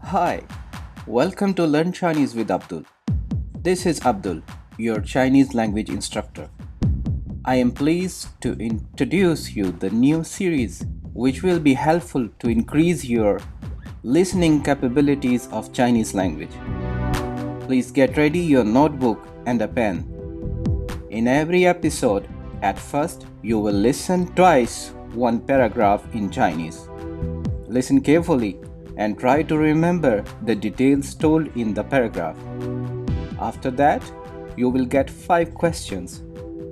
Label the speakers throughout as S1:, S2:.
S1: Hi, welcome to Learn Chinese with Abdul. This is Abdul, your Chinese language instructor. I am pleased to introduce you the new series which will be helpful to increase your listening capabilities of Chinese language. Please get ready your notebook and a pen. In every episode, at first you will listen twice one paragraph in Chinese. Listen carefully and try to remember the details told in the paragraph. After that, you will get 5 questions.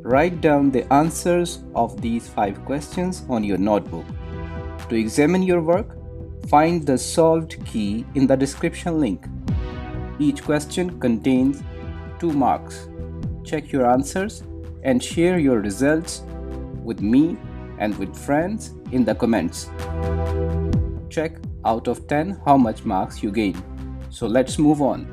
S1: Write down the answers of these 5 questions on your notebook. To examine your work, find the solved key in the description link. Each question contains 2 marks. Check your answers and share your results with me and with friends in the comments. Check out of 10 how much marks you gain. So let's move on.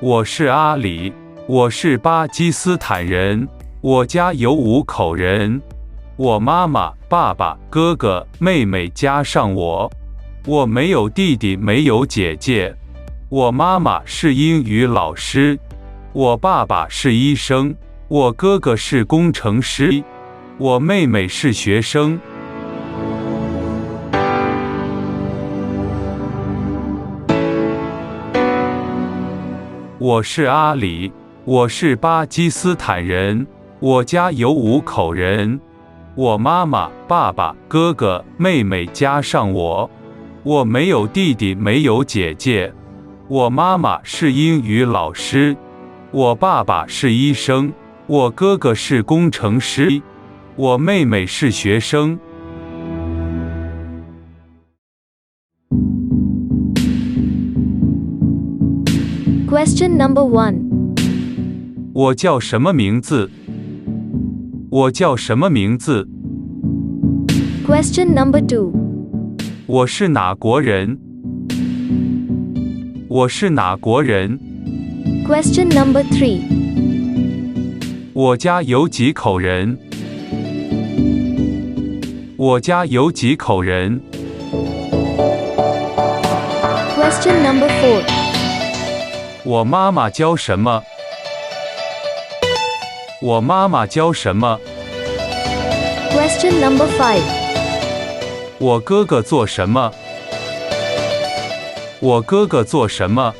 S2: 我是阿里，我是巴基斯坦人，我家有5口人，我妈妈、爸爸、哥哥、妹妹加上我，我没有弟弟，没有姐姐。我妈妈是英语老师，我爸爸是医生，我哥哥是工程师，我妹妹是学生。我是阿里，我是巴基斯坦人，我家有5口人，我妈妈、爸爸、哥哥、妹妹加上我，我没有弟弟，没有姐姐。我妈妈是英语老师，我爸爸是医生，我哥哥是工程师，我妹妹是学生。
S3: Question number 1.
S2: 我叫什么名字？我叫什么名字？
S3: Question number 2.
S2: 我是哪国人？我是哪国人？
S3: Question number 3.
S2: 我家有几口人？我家有几口人？
S3: Question number 4.
S2: 我妈妈教什么？我妈妈教什么？
S3: Question number 5.
S2: 我哥哥做什么？我哥哥做什么？